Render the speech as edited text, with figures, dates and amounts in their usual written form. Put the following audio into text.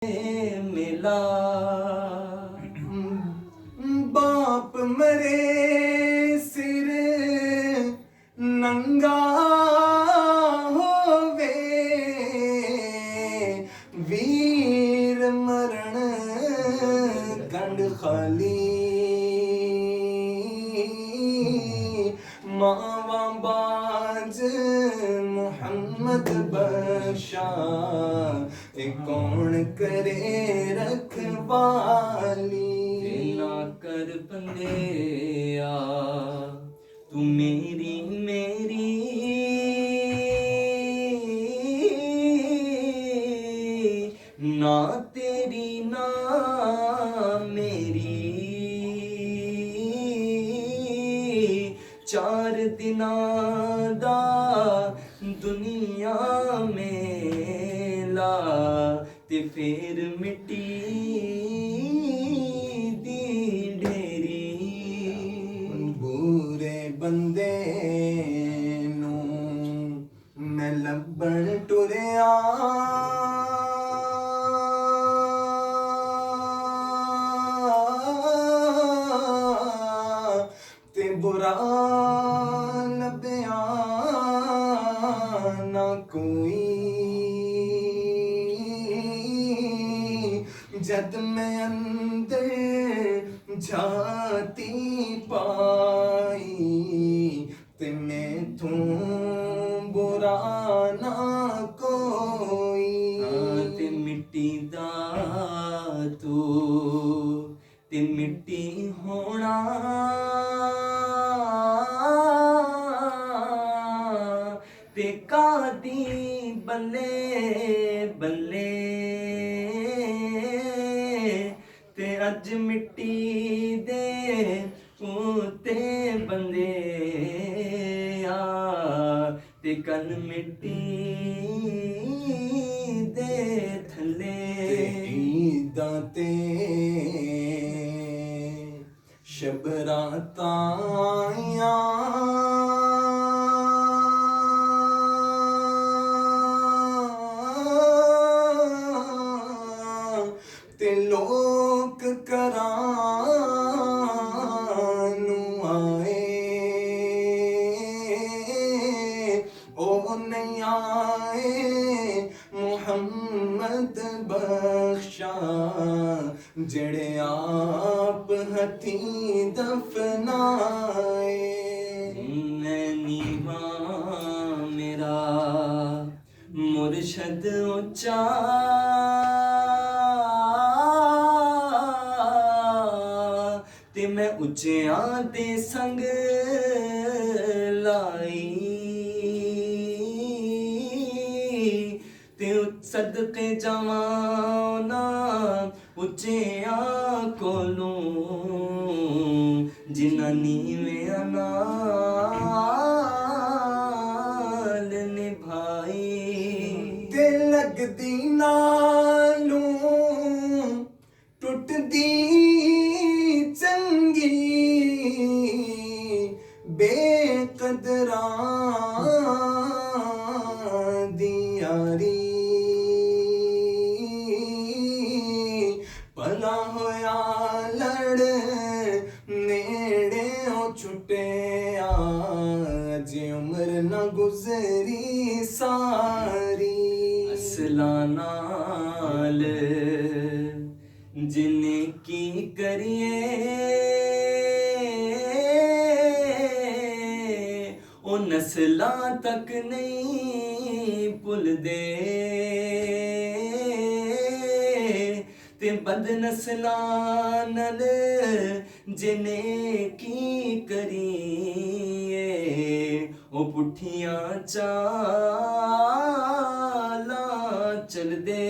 मिला बाप मरे सिर नंगा होवे वीर मरण गंड खाली मावा बाज मोहम्मद बख्शा कौन करे रखवाली ना कर बंदेया तू मेरी मेरी ना तेरी ना मेरी चार दिना दा दुनिया मेला ते फिर मिट्टी दी ढेरी बुरे बंदे नू मैं लब्बन टुरिया ते बुरा लब्या ना कोई जद मैं अंदर जाती पाई ते मैं तू बुरा ना कोई ते मिट्टी दा तू ते मिट्टी होना ते कादी बल्ले बल्ले ते अज मिट्टी दे पूते बंदे ते कल मिट्टी दे थले ईदां ते शबरातां ते लोक करानू आए ओ नहीं आए मोहम्मद बख्शा जड़े आप हथी दफनाए नीवा मेरा मुर्शद ऊंचा ते मैं उच्चियां दे संग लाई ते सदके जावां ना उच्चियां कोलों जिन्हां नीवेआं नाल निभाई ते लगदी नालों टुटदी चंगी बेकदरा दी यारी भला होया लड़ नेड़े ओ छुटिया जे उम्र न गुजरी सारी असला नाल जिन्ने की करिए ओ नस्लां तक नहीं भुलदे ते बद नस्लां नाल जिन्ने की करिए ओ पुठियां चालां चलदे